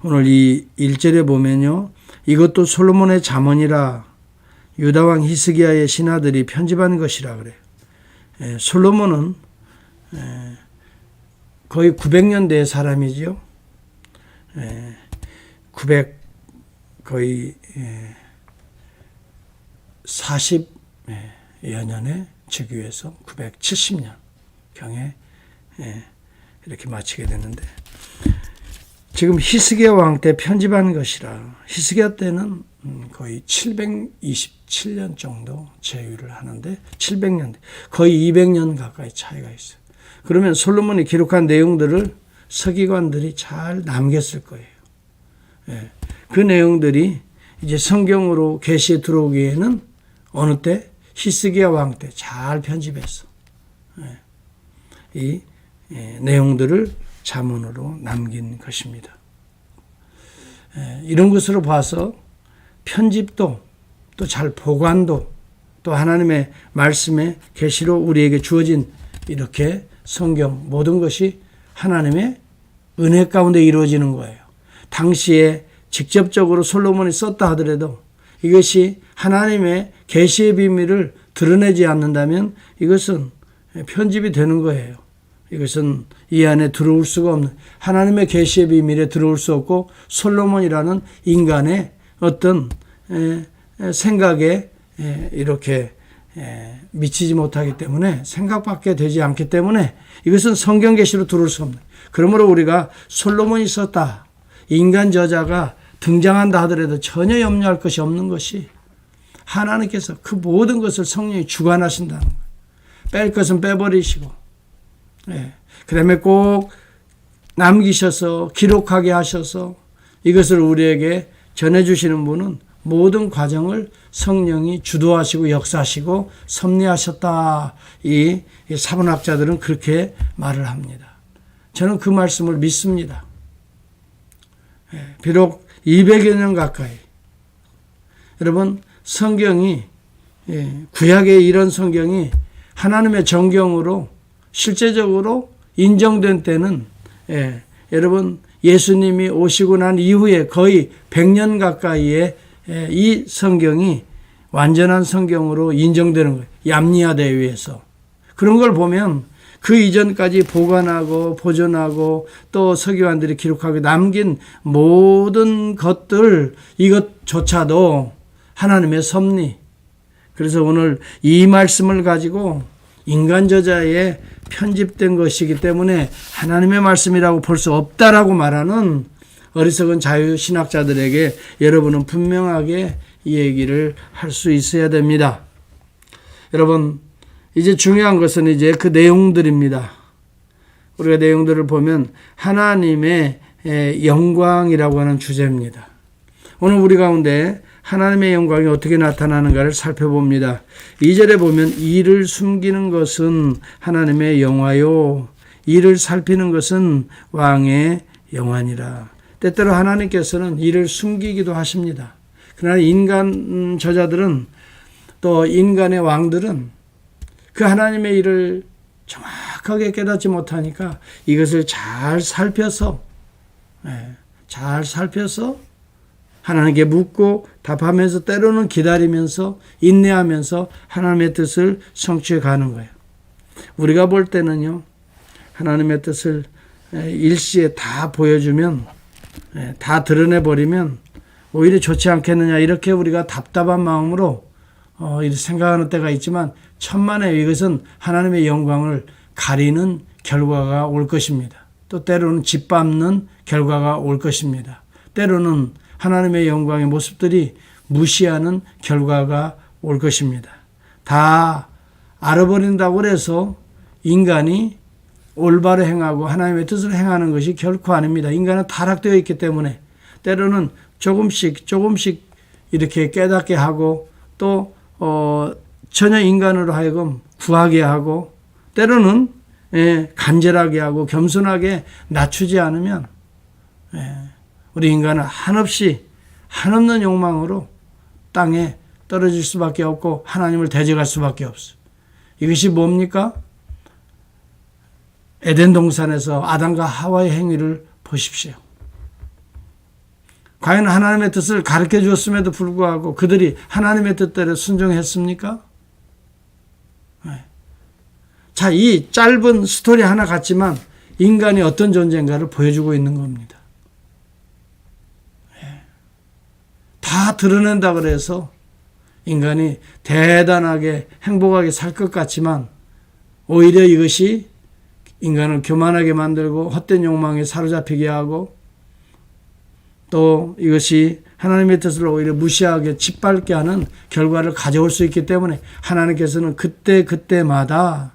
오늘 이 1절에 보면요. 이것도 솔로몬의 잠언이라 유다왕 히스기야의 신하들이 편집한 것이라 그래요. 솔로몬은 거의 900년대의 사람이지요. 900 거의 40여 년에 즉위해서 970년 경에 이렇게 마치게 되는데, 지금 히스기야 왕 때 편집한 것이라, 히스기야 때는 거의 727년 정도 재위를 하는데 700년, 거의 200년 가까이 차이가 있어요. 그러면 솔로몬이 기록한 내용들을 서기관들이 잘 남겼을 거예요. 그 내용들이 이제 성경으로 계시에 들어오기에는 어느 때? 히스기야 왕 때 잘 편집해서 이 내용들을 잠언으로 남긴 것입니다. 이런 것으로 봐서 편집도 또 잘 보관도 또 하나님의 말씀의 계시로 우리에게 주어진 이렇게 성경 모든 것이 하나님의 은혜 가운데 이루어지는 거예요. 당시에 직접적으로 솔로몬이 썼다 하더라도 이것이 하나님의 계시의 비밀을 드러내지 않는다면 이것은 편집이 되는 거예요. 이것은 이 안에 들어올 수가 없는, 하나님의 계시의 비밀에 들어올 수 없고 솔로몬이라는 인간의 어떤 생각에 이렇게 미치지 못하기 때문에, 생각밖에 되지 않기 때문에 이것은 성경 계시로 들어올 수 없는. 그러므로 우리가 솔로몬이 썼다, 인간 저자가 등장한다 하더라도 전혀 염려할 것이 없는 것이 하나님께서 그 모든 것을 성령이 주관하신다는 거예요. 뺄 것은 빼버리시고, 그 다음에 꼭 남기셔서 기록하게 하셔서 이것을 우리에게 전해주시는 분은 모든 과정을 성령이 주도하시고 역사하시고 섭리하셨다. 이 사본학자들은 그렇게 말을 합니다. 저는 그 말씀을 믿습니다. 비록 200여 년 가까이, 여러분 성경이, 구약의 이런 성경이 하나님의 정경으로 실제적으로 인정된 때는, 여러분 예수님이 오시고 난 이후에 거의 100년 가까이에 이 성경이 완전한 성경으로 인정되는 거예요. 얌리아대에 의해서. 그런 걸 보면 그 이전까지 보관하고 보존하고 또 서기관들이 기록하고 남긴 모든 것들, 이것조차도 하나님의 섭리. 그래서 오늘 이 말씀을 가지고 인간 저자에 편집된 것이기 때문에 하나님의 말씀이라고 볼 수 없다라고 말하는 어리석은 자유신학자들에게 여러분은 분명하게 이 얘기를 할 수 있어야 됩니다. 여러분, 이제 중요한 것은 이제 그 내용들입니다. 우리가 내용들을 보면 하나님의 영광이라고 하는 주제입니다. 오늘 우리 가운데 하나님의 영광이 어떻게 나타나는가를 살펴봅니다. 2절에 보면 이를 숨기는 것은 하나님의 영화요, 이를 살피는 것은 왕의 영화니라. 때때로 하나님께서는 이를 숨기기도 하십니다. 그러나 인간 저자들은, 또 인간의 왕들은 그 하나님의 일을 정확하게 깨닫지 못하니까 이것을 잘 살펴서 하나님께 묻고 답하면서 때로는 기다리면서 인내하면서 하나님의 뜻을 성취해 가는 거예요. 우리가 볼 때는요, 하나님의 뜻을 일시에 다 보여주면, 다 드러내버리면 오히려 좋지 않겠느냐, 이렇게 우리가 답답한 마음으로 이렇게 생각하는 때가 있지만, 천만에 이것은 하나님의 영광을 가리는 결과가 올 것입니다. 또 때로는 짓밟는 결과가 올 것입니다. 때로는 하나님의 영광의 모습들이 무시하는 결과가 올 것입니다. 다 알아버린다고 해서 인간이 올바로 행하고 하나님의 뜻을 행하는 것이 결코 아닙니다. 인간은 타락되어 있기 때문에 때로는 조금씩 이렇게 깨닫게 하고, 또 전혀 인간으로 하여금 구하게 하고, 때로는 간절하게 하고 겸손하게 낮추지 않으면 우리 인간은 한없는 욕망으로 땅에 떨어질 수밖에 없고 하나님을 대적할 수밖에 없어요. 이것이 뭡니까? 에덴 동산에서 아담과 하와의 행위를 보십시오. 과연 하나님의 뜻을 가르쳐 주었음에도 불구하고 그들이 하나님의 뜻대로 순종했습니까? 자, 이 짧은 스토리 하나 같지만 인간이 어떤 존재인가를 보여주고 있는 겁니다. 다 드러낸다 그래서 인간이 대단하게 행복하게 살 것 같지만 오히려 이것이 인간을 교만하게 만들고 헛된 욕망에 사로잡히게 하고 또 이것이 하나님의 뜻을 오히려 무시하게 짓밟게 하는 결과를 가져올 수 있기 때문에 하나님께서는 그때마다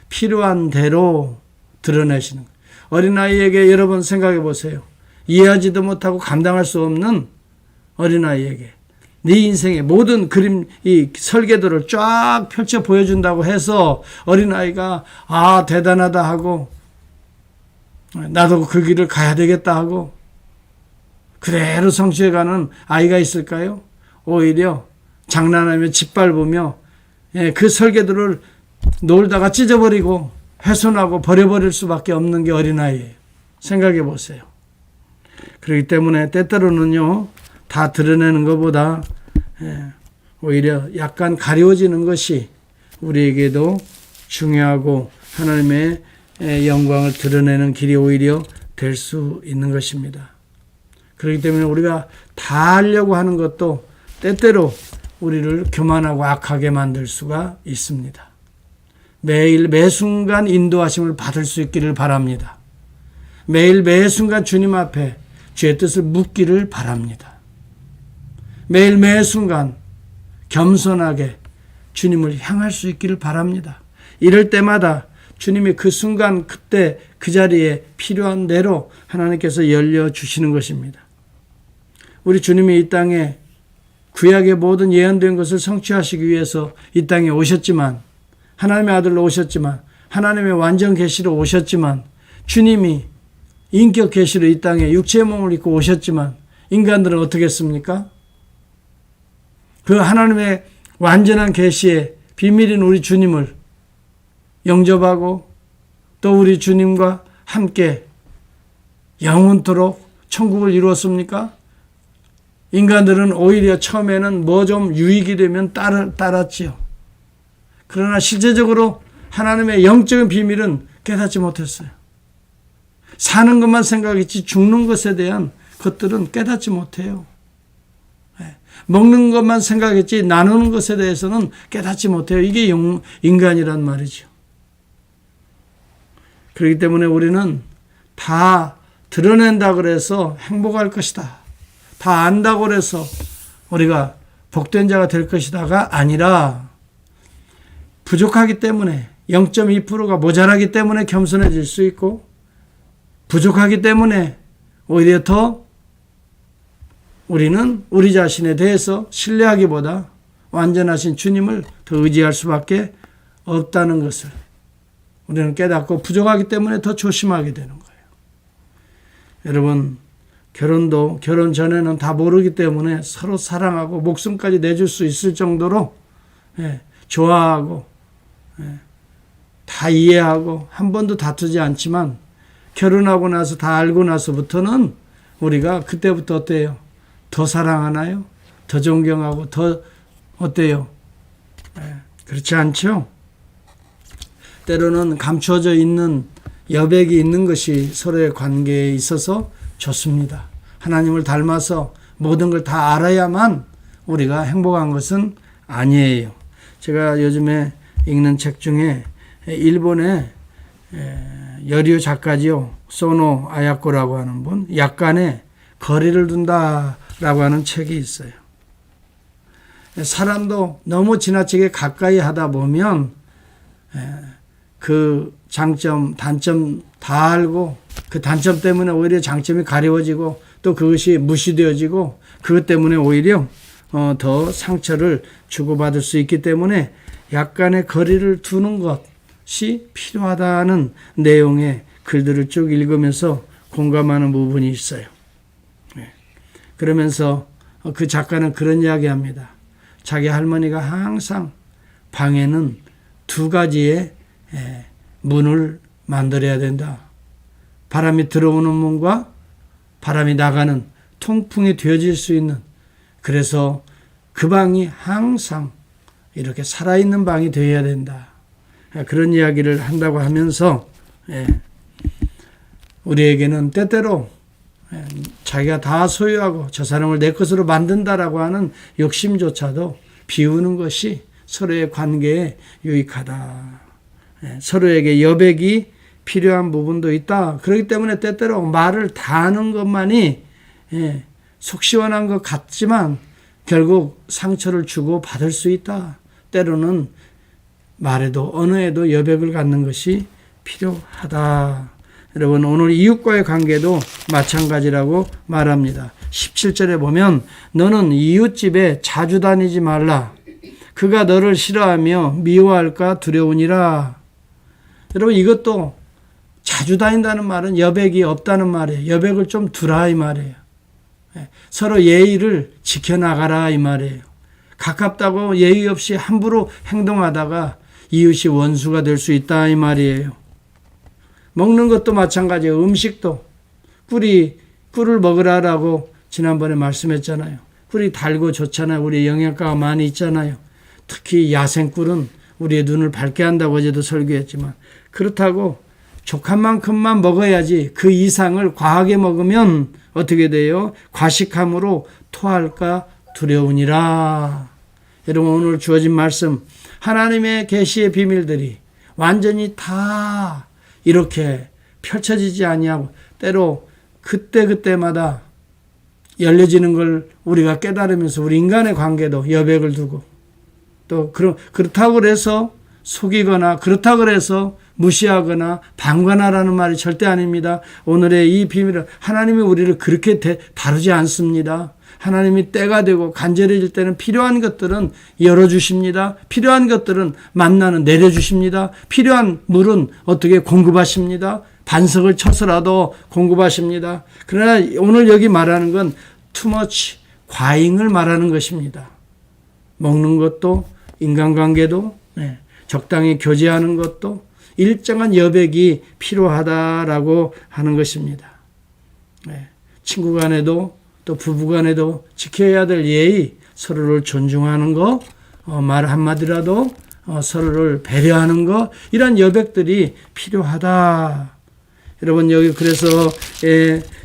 필요한 대로 드러내시는 거예요. 어린아이에게 여러분 생각해 보세요. 이해하지도 못하고 감당할 수 없는 어린아이에게 네 인생의 모든 그림, 이 설계도를 쫙 펼쳐 보여준다고 해서 어린아이가 대단하다 하고 나도 그 길을 가야 되겠다 하고 그대로 성취해가는 아이가 있을까요? 오히려 장난하며 짓밟으며 그 설계도를 놀다가 찢어버리고 훼손하고 버려버릴 수밖에 없는 게 어린아이예요. 생각해 보세요. 그렇기 때문에 때때로는요, 다 드러내는 것보다 오히려 약간 가려워지는 것이 우리에게도 중요하고 하나님의 영광을 드러내는 길이 오히려 될 수 있는 것입니다. 그렇기 때문에 우리가 다 하려고 하는 것도 때때로 우리를 교만하고 악하게 만들 수가 있습니다. 매일 매순간 인도하심을 받을 수 있기를 바랍니다. 매일 매순간 주님 앞에 주의 뜻을 묻기를 바랍니다. 매일 매순간 겸손하게 주님을 향할 수 있기를 바랍니다. 이럴 때마다 주님이 그 순간 그때 그 자리에 필요한 대로 하나님께서 열려주시는 것입니다. 우리 주님이 이 땅에 구약의 모든 예언된 것을 성취하시기 위해서 이 땅에 오셨지만 하나님의 아들로 오셨지만 하나님의 완전 계시로 오셨지만 주님이 인격 계시로 이 땅에 육체의 몸을 입고 오셨지만 인간들은 어떻게 했습니까? 그 하나님의 완전한 계시의 비밀인 우리 주님을 영접하고 또 우리 주님과 함께 영원토록 천국을 이루었습니까? 인간들은 오히려 처음에는 뭐 좀 유익이 되면 따랐지요. 그러나 실제적으로 하나님의 영적인 비밀은 깨닫지 못했어요. 사는 것만 생각했지 죽는 것에 대한 것들은 깨닫지 못해요. 먹는 것만 생각했지 나누는 것에 대해서는 깨닫지 못해요. 이게 인간이란 말이죠. 그렇기 때문에 우리는 다 드러낸다 그래서 행복할 것이다. 다 안다고 그래서 우리가 복된 자가 될 것이다가 아니라 부족하기 때문에 0.2%가 모자라기 때문에 겸손해질 수 있고 부족하기 때문에 오히려 더 우리는 우리 자신에 대해서 신뢰하기보다 완전하신 주님을 더 의지할 수밖에 없다는 것을 우리는 깨닫고 부족하기 때문에 더 조심하게 되는 거예요. 여러분, 결혼도 결혼 전에는 다 모르기 때문에 서로 사랑하고 목숨까지 내줄 수 있을 정도로 좋아하고 다 이해하고 한 번도 다투지 않지만 결혼하고 나서 다 알고 나서부터는 우리가 그때부터 어때요? 더 사랑하나요? 더 존경하고 더 어때요? 그렇지 않죠? 때로는 감추어져 있는 여백이 있는 것이 서로의 관계에 있어서 좋습니다. 하나님을 닮아서 모든 걸 다 알아야만 우리가 행복한 것은 아니에요. 제가 요즘에 읽는 책 중에 일본의 여류 작가지요. 소노 아야코라고 하는 분, 약간의 거리를 둔다라고 하는 책이 있어요. 사람도 너무 지나치게 가까이 하다 보면 그 장점, 단점 다 알고 그 단점 때문에 오히려 장점이 가려워지고 또 그것이 무시되어지고 그것 때문에 오히려 더 상처를 주고받을 수 있기 때문에 약간의 거리를 두는 것이 필요하다는 내용의 글들을 쭉 읽으면서 공감하는 부분이 있어요. 그러면서 그 작가는 그런 이야기합니다. 자기 할머니가 항상 방에는 두 가지의 문을 만들어야 된다. 바람이 들어오는 문과 바람이 나가는 통풍이 되어질 수 있는, 그래서 그 방이 항상 이렇게 살아있는 방이 되어야 된다. 그런 이야기를 한다고 하면서 우리에게는 때때로 자기가 다 소유하고 저 사람을 내 것으로 만든다라고 하는 욕심조차도 비우는 것이 서로의 관계에 유익하다. 서로에게 여백이 필요한 부분도 있다. 그렇기 때문에 때때로 말을 다 하는 것만이 속 시원한 것 같지만 결국 상처를 주고 받을 수 있다. 때로는 말에도 언어에도 여백을 갖는 것이 필요하다. 여러분, 오늘 이웃과의 관계도 마찬가지라고 말합니다. 17절에 보면 너는 이웃집에 자주 다니지 말라. 그가 너를 싫어하며 미워할까 두려우니라. 여러분, 이것도 자주 다닌다는 말은 여백이 없다는 말이에요. 여백을 좀 두라 이 말이에요. 서로 예의를 지켜나가라 이 말이에요. 가깝다고 예의 없이 함부로 행동하다가 이웃이 원수가 될 수 있다 이 말이에요. 먹는 것도 마찬가지예요. 음식도 꿀을 먹으라라고 지난번에 말씀했잖아요. 꿀이 달고 좋잖아요. 우리 영양가가 많이 있잖아요. 특히 야생꿀은 우리의 눈을 밝게 한다고 어제도 설교했지만, 그렇다고 족한 만큼만 먹어야지 그 이상을 과하게 먹으면 어떻게 돼요? 과식함으로 토할까 두려우니라. 여러분, 오늘 주어진 말씀, 하나님의 계시의 비밀들이 완전히 다 이렇게 펼쳐지지 아니하고 때로 그때마다 열려지는 걸 우리가 깨달으면서 우리 인간의 관계도 여백을 두고, 또 그렇다고 그래서 속이거나 그렇다고 그래서 무시하거나 방관하라는 말이 절대 아닙니다. 오늘의 이 비밀은 하나님이 우리를 그렇게 다루지 않습니다. 하나님이 때가 되고 간절해질 때는 필요한 것들은 열어주십니다. 필요한 것들은 만나는 내려주십니다. 필요한 물은 어떻게 공급하십니다. 반석을 쳐서라도 공급하십니다. 그러나 오늘 여기 말하는 건 투머치, 과잉을 말하는 것입니다. 먹는 것도 인간관계도 적당히 교제하는 것도 일정한 여백이 필요하다라고 하는 것입니다. 친구 간에도 또 부부 간에도 지켜야 될 예의, 서로를 존중하는 거, 말 한마디라도 서로를 배려하는 거, 이런 여백들이 필요하다. 여러분, 여기 그래서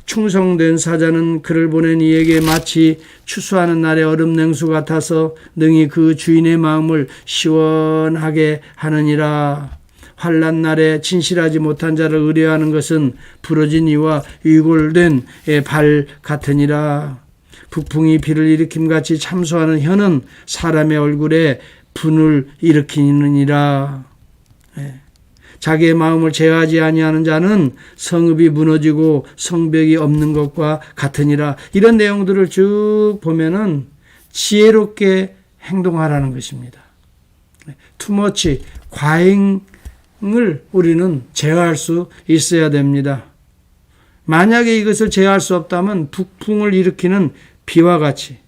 충성된 사자는 그를 보낸 이에게 마치 추수하는 날의 얼음 냉수 같아서 능히 그 주인의 마음을 시원하게 하느니라. 환난 날에 진실하지 못한 자를 의뢰하는 것은 부러진 이와 위골된 발 같으니라. 북풍이 비를 일으킴같이 참소하는 혀는 사람의 얼굴에 분을 일으키느니라. 자기의 마음을 제어하지 아니하는 자는 성읍이 무너지고 성벽이 없는 것과 같으니라. 이런 내용들을 쭉 보면은 지혜롭게 행동하라는 것입니다. 투머치, 과잉을 우리는 제어할 수 있어야 됩니다. 만약에 이것을 제어할 수 없다면 북풍을 일으키는 비와 같이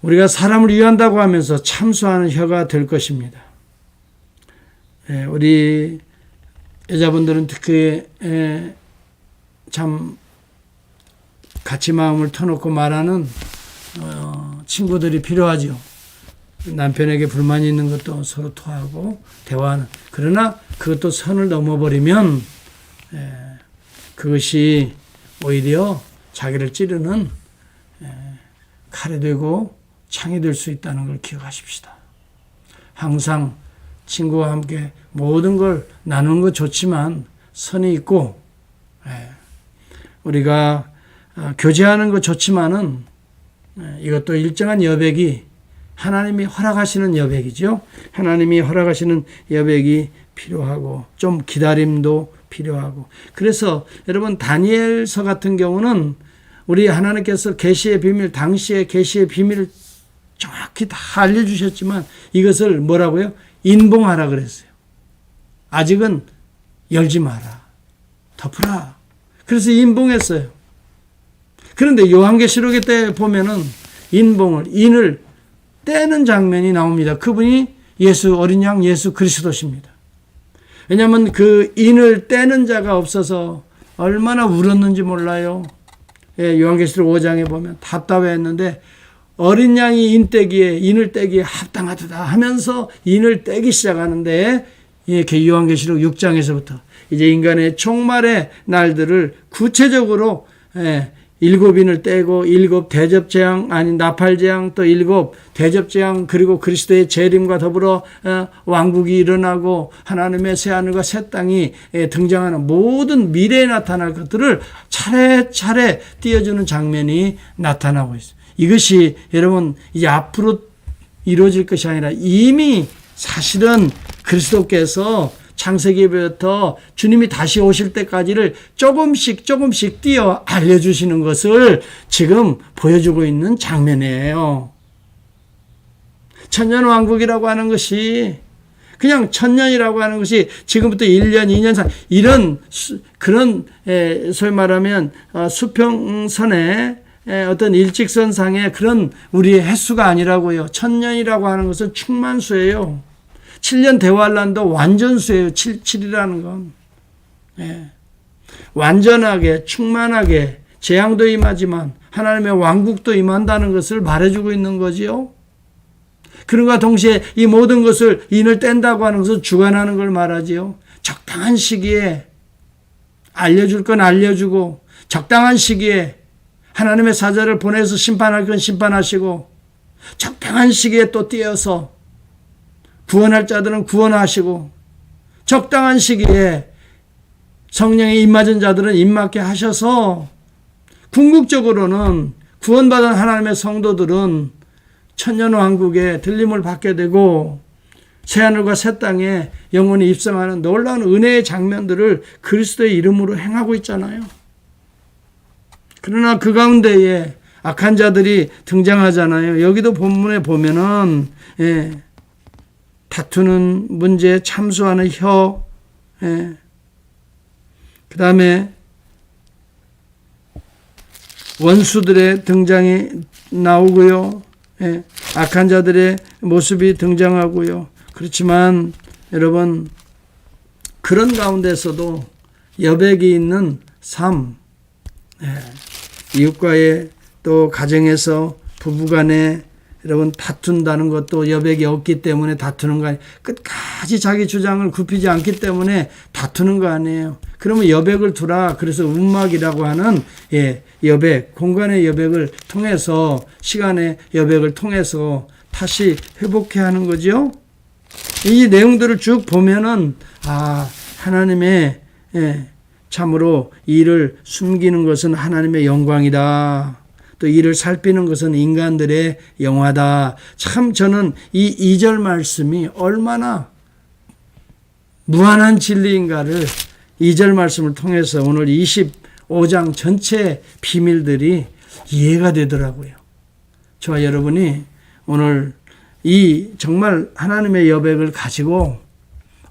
우리가 사람을 위한다고 하면서 참소하는 혀가 될 것입니다. 우리 여자분들은 특히 참 같이 마음을 터놓고 말하는 친구들이 필요하죠. 남편에게 불만이 있는 것도 서로 토하고 대화하는. 그러나 그것도 선을 넘어버리면 그것이 오히려 자기를 찌르는 칼이 되고 창이 될 수 있다는 걸 기억하십시다. 항상 친구와 함께 모든 걸 나누는 것 좋지만 선이 있고, 우리가 교제하는 것 좋지만은 이것도 일정한 여백이 하나님이 허락하시는 여백이죠. 하나님이 허락하시는 여백이 필요하고 좀 기다림도 필요하고. 그래서 여러분, 다니엘서 같은 경우는 우리 하나님께서 계시의 비밀, 당시의 계시의 비밀을 정확히 다 알려주셨지만 이것을 뭐라고요? 인봉하라 그랬어요. 아직은 열지 마라. 덮으라. 그래서 인봉했어요. 그런데 요한계시록에 때 보면은 인을 떼는 장면이 나옵니다. 그분이 어린 양 예수 그리스도십니다. 왜냐하면 그 인을 떼는 자가 없어서 얼마나 울었는지 몰라요. 예, 요한계시록 5장에 보면 답답해했는데 어린 양이 인을 떼기에 합당하도다 하면서 인을 떼기 시작하는데, 이렇게 요한계시록 6장에서부터 이제 인간의 종말의 날들을 구체적으로 7인을 떼고 7 대접재앙 아닌 나팔재앙, 또 7 대접재앙, 그리고 그리스도의 재림과 더불어 왕국이 일어나고 하나님의 새하늘과 새 땅이 등장하는 모든 미래에 나타날 것들을 차례차례 띄워주는 장면이 나타나고 있어요. 이것이 여러분 이제 앞으로 이루어질 것이 아니라 이미 사실은 그리스도께서 창세기부터 주님이 다시 오실 때까지를 조금씩 띄어 알려주시는 것을 지금 보여주고 있는 장면이에요. 천년왕국이라고 하는 것이 그냥 천년이라고 하는 것이 지금부터 1년, 2년, 3년 이런 그런 소위 말하면 수평선의 어떤 일직선상의 그런 우리의 횟수가 아니라고요. 천년이라고 하는 것은 충만수예요. 7년 대환란도 완전수예요. 7이라는 건. 완전하게 충만하게 재앙도 임하지만 하나님의 왕국도 임한다는 것을 말해주고 있는 거지요. 그런가 동시에 이 모든 것을 인을 뗀다고 하는 것을 주관하는 걸 말하지요. 적당한 시기에 알려줄 건 알려주고 적당한 시기에 하나님의 사자를 보내서 심판할 건 심판하시고 적당한 시기에 또 띄어서 구원할 자들은 구원하시고 적당한 시기에 성령에 입맞은 자들은 입맞게 하셔서 궁극적으로는 구원받은 하나님의 성도들은 천년왕국에 들림을 받게 되고 새하늘과 새 땅에 영원히 입성하는 놀라운 은혜의 장면들을 그리스도의 이름으로 행하고 있잖아요. 그러나 그 가운데에 악한 자들이 등장하잖아요. 여기도 본문에 보면은 다투는 문제, 참수하는 혀, 그 다음에 원수들의 등장이 나오고요. 악한 자들의 모습이 등장하고요. 그렇지만 여러분 그런 가운데서도 여백이 있는 삶, 이웃과의 또 가정에서 부부간에 여러분 다툰다는 것도 여백이 없기 때문에 다투는 거 아니에요. 끝까지 자기 주장을 굽히지 않기 때문에 다투는 거 아니에요. 그러면 여백을 두라. 그래서 움막이라고 하는 여백, 공간의 여백을 통해서 시간의 여백을 통해서 다시 회복해야 하는 거죠. 이 내용들을 쭉 보면은 하나님의 참으로 이를 숨기는 것은 하나님의 영광이다. 또 이를 살피는 것은 인간들의 영화다. 참 저는 이 2절 말씀이 얼마나 무한한 진리인가를 2절 말씀을 통해서 오늘 25장 전체 비밀들이 이해가 되더라고요. 저와 여러분이 오늘 이 정말 하나님의 여백을 가지고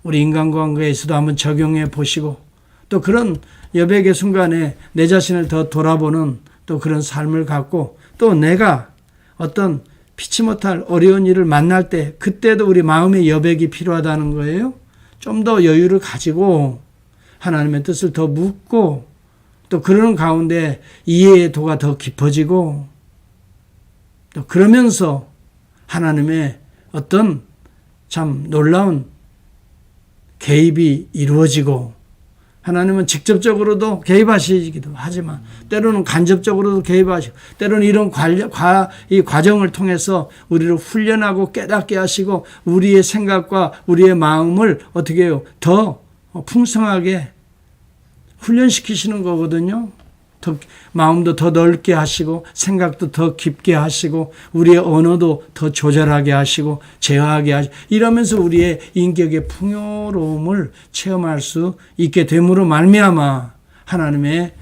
우리 인간관계에서도 한번 적용해 보시고 또 그런 여백의 순간에 내 자신을 더 돌아보는 또 그런 삶을 갖고 또 내가 어떤 피치 못할 어려운 일을 만날 때 그때도 우리 마음의 여백이 필요하다는 거예요. 좀 더 여유를 가지고 하나님의 뜻을 더 묻고 또 그러는 가운데 이해의 도가 더 깊어지고 또 그러면서 하나님의 어떤 참 놀라운 개입이 이루어지고 하나님은 직접적으로도 개입하시기도 하지만 때로는 간접적으로도 개입하시고 때로는 이런 이 과정을 통해서 우리를 훈련하고 깨닫게 하시고 우리의 생각과 우리의 마음을 어떻게 해요? 더 풍성하게 훈련시키시는 거거든요. 마음도 더 넓게 하시고 생각도 더 깊게 하시고 우리의 언어도 더 조절하게 하시고 제어하게 하시고 이러면서 우리의 인격의 풍요로움을 체험할 수 있게 됨으로 말미암아 하나님의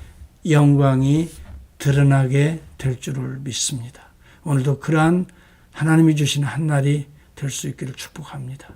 영광이 드러나게 될 줄을 믿습니다. 오늘도 그러한 하나님이 주신 한 날이 될 수 있기를 축복합니다.